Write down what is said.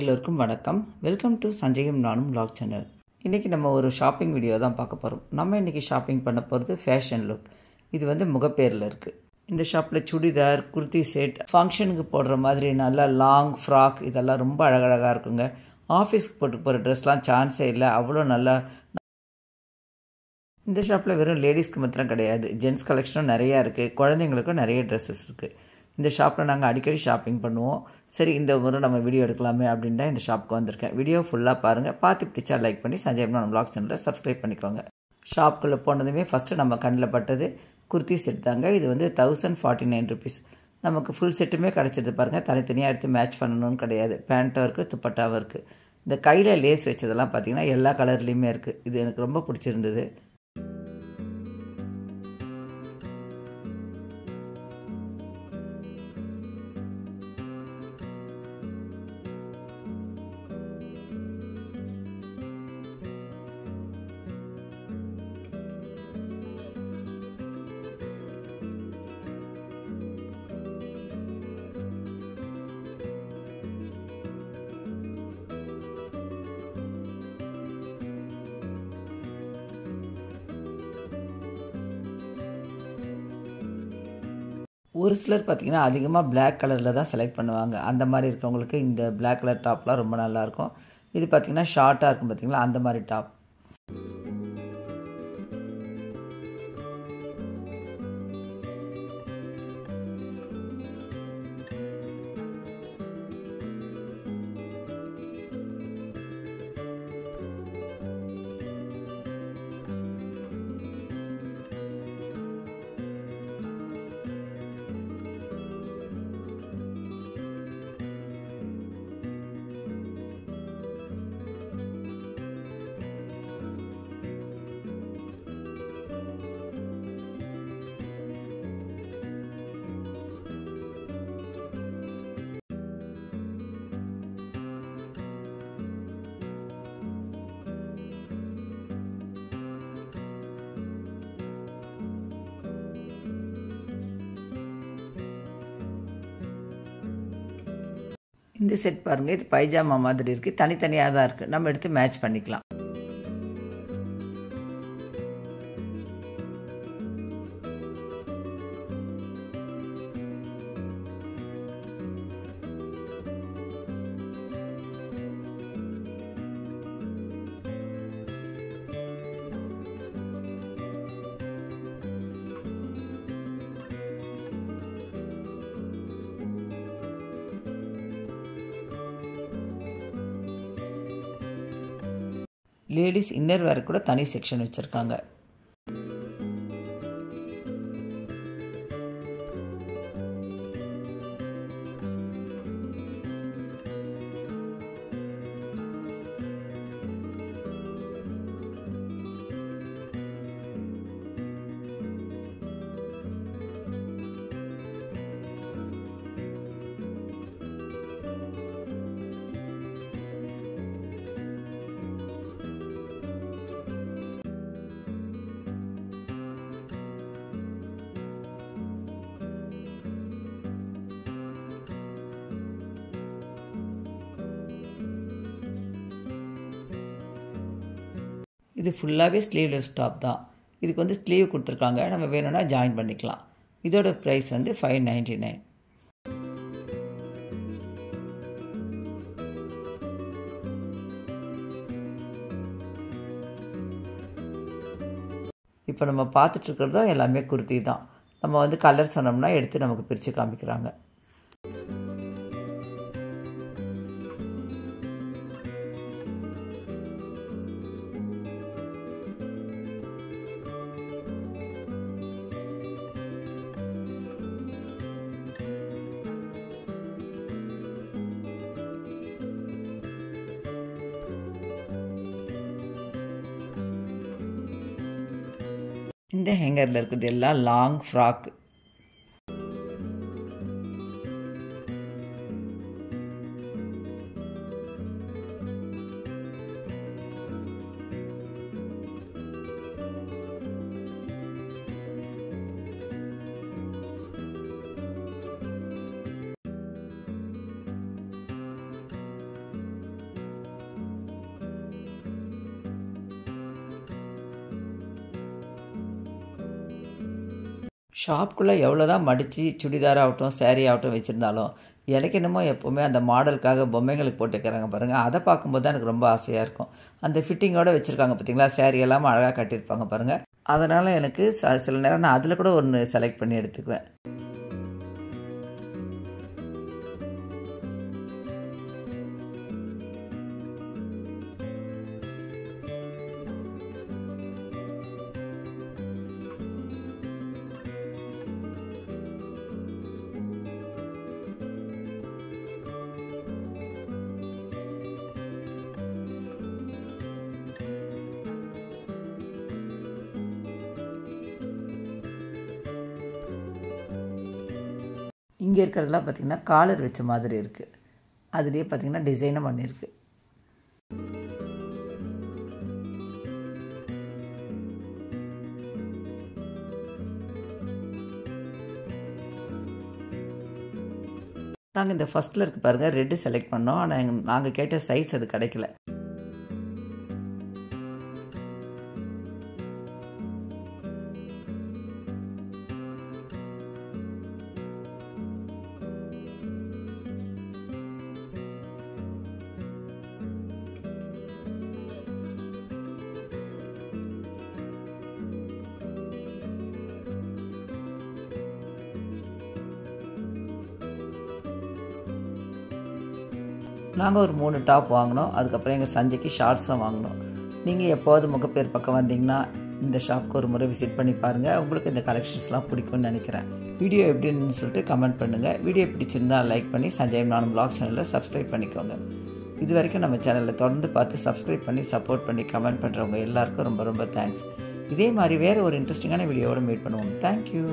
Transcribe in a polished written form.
எல்லோருக்கும் வணக்கம். Welcome to சஞ்சயும் நானும் vlog சேனல். இன்றைக்கி நம்ம ஒரு ஷாப்பிங் வீடியோ தான் பார்க்க போகிறோம். நம்ம இன்றைக்கி ஷாப்பிங் பண்ண போகிறது ஃபேஷன் லுக். இது வந்து முகப்பேரில் இருக்குது. இந்த ஷாப்பில் சுடிதார், குர்த்தி செட், ஃபங்க்ஷனுக்கு போடுற மாதிரி நல்லா லாங் ஃப்ராக் இதெல்லாம் ரொம்ப அழகழகாக இருக்குங்க. ஆஃபீஸ்க்கு போட்டு போகிற ட்ரெஸ்லாம் சான்ஸே இல்லை, அவ்வளோ நல்லா. இந்த ஷாப்பில் வெறும் லேடிஸ்க்கு மாத்திரம் கிடையாது, ஜென்ட்ஸ் கலெக்ஷனும் நிறையா இருக்குது, குழந்தைங்களுக்கும் நிறைய ட்ரெஸ்ஸஸ் இருக்குது. இந்த ஷாப்பில் நாங்கள் அடிக்கடி ஷாப்பிங் பண்ணுவோம். சரி, இந்த முறை நம்ம வீடியோ எடுக்கலாமே அப்படின்னு தான் இந்த ஷாப்புக்கு வந்திருக்கேன். வீடியோ ஃபுல்லாக பாருங்கள். பார்த்து பிடிச்சா லைக் பண்ணி சஞ்சய் நம்ம vlog சேனலில் சப்ஸ்கிரைப் பண்ணிக்கோங்க. ஷாப்புக்குள்ளே போனதுமே ஃபஸ்ட்டு நம்ம கண்ணில் பட்டது குர்த்தி செட் தாங்க. இது வந்து 1049 rupees. நமக்கு ஃபுல் செட்டுமே கிடச்சிது பாருங்கள். தனித்தனியாக எடுத்து மேட்ச் பண்ணணும்னு கிடையாது. பேண்ட்டும் இருக்குது, துப்பட்டாவும் இருக்குது. இந்த கையில் லேஸ் வச்சதெல்லாம் பார்த்திங்கன்னா எல்லா கலர்லேயுமே இருக்குது. இது எனக்கு ரொம்ப பிடிச்சிருந்தது. ஒரு சிலர் பார்த்திங்கன்னா அதிகமாக பிளாக் கலரில் தான் செலக்ட் பண்ணுவாங்க. அந்த மாதிரி இருக்கவங்களுக்கு இந்த பிளாக் கலர் டாப்லாம் ரொம்ப நல்லாயிருக்கும். இது பார்த்திங்கன்னா ஷார்ட்டாக இருக்கும் பார்த்திங்களா, அந்த மாதிரி டாப். இந்த செட் பாருங்கள், இது பைஜாமா மாதிரி இருக்குது, தனித்தனியாக தான் இருக்குது. நம்ம எடுத்து மேட்ச் பண்ணிக்கலாம். லேடிஸ் இன்னர் வேர் கூட தனி செக்ஷன் வச்சுருக்காங்க. இது ஃபுல்லாகவே ஸ்லீவ்லெஸ் டாப் தான். இதுக்கு வந்து ஸ்லீவ் கொடுத்துருக்காங்க, நம்ம வேணும்னா ஜாயின் பண்ணிக்கலாம். இதோட ப்ரைஸ் வந்து 599. இப்போ நம்ம பார்த்துட்ருக்கிறதும் எல்லாமே குர்த்தி தான். நம்ம வந்து கலர் சொன்னோம்னா எடுத்து நமக்கு பிரித்து காமிக்கிறாங்க. இந்த ஹேங்கரில் இருக்குது எல்லாம் லாங் ஃப்ராக். ஷாப்புக்குள்ளே எவ்வளோ தான் மடித்து சுடிதார் ஆகட்டும் சேரீ ஆகட்டும் வச்சுருந்தாலும் எனக்கு என்னமோ எப்போவுமே அந்த மாடலுக்காக பொம்மைங்களுக்கு போட்டுக்கிறாங்க பாருங்கள், அதை பார்க்கும்போது தான் எனக்கு ரொம்ப ஆசையாக இருக்கும். அந்த ஃபிட்டிங்கோடு வச்சுருக்காங்க பார்த்தீங்களா, சேரீ எல்லாம் அழகாக கட்டியிருப்பாங்க பாருங்கள். அதனால் எனக்கு சில நேரம் நான் அதில் கூட ஒன்று செலக்ட் பண்ணி எடுத்துக்குவேன். இங்கே இருக்கிறதெல்லாம் பார்த்திங்கன்னா காலர் வச்ச மாதிரி இருக்குது. அதுலேயே பார்த்திங்கன்னா டிசைனும் பண்ணியிருக்கு. நாங்கள் இந்த ஃபஸ்ட்டில் இருக்குது பாருங்கள், ரெட்டு செலக்ட் பண்ணோம். ஆனால் நாங்கள் கேட்ட சைஸ் அது கிடைக்கல. நாங்கள் ஒரு 3 டாப் வாங்கினோம். அதுக்கப்புறம் எங்கள் சஞ்சய்க்கு ஷார்ட்ஸும் வாங்கினோம். நீங்கள் எப்போது முகப்பேர் பக்கம் வந்தீங்கன்னா இந்த ஷாப்புக்கு ஒரு முறை விசிட் பண்ணி பாருங்கள். உங்களுக்கு இந்த கலெக்ஷன்ஸ்லாம் பிடிக்கும்னு நினைக்கிறேன். வீடியோ எப்படின்னு சொல்லிட்டு கமெண்ட் பண்ணுங்கள். வீடியோ பிடிச்சிருந்தால் லைக் பண்ணி சஞ்சய் நானும் ப்ளாக் சேனலில் சப்ஸ்கிரைப் பண்ணிக்கோங்க. இது வரைக்கும் நம்ம சேனலில் தொடர்ந்து பார்த்து சப்ஸ்கிரைப் பண்ணி சப்போர்ட் பண்ணி கமெண்ட் பண்ணுறவங்க எல்லாருக்கும் ரொம்ப ரொம்ப தேங்க்ஸ். இதே மாதிரி வேறு ஒரு இன்ட்ரெஸ்டிங்கான வீடியோவோட மீட் பண்ணுவோம். தேங்க்யூ.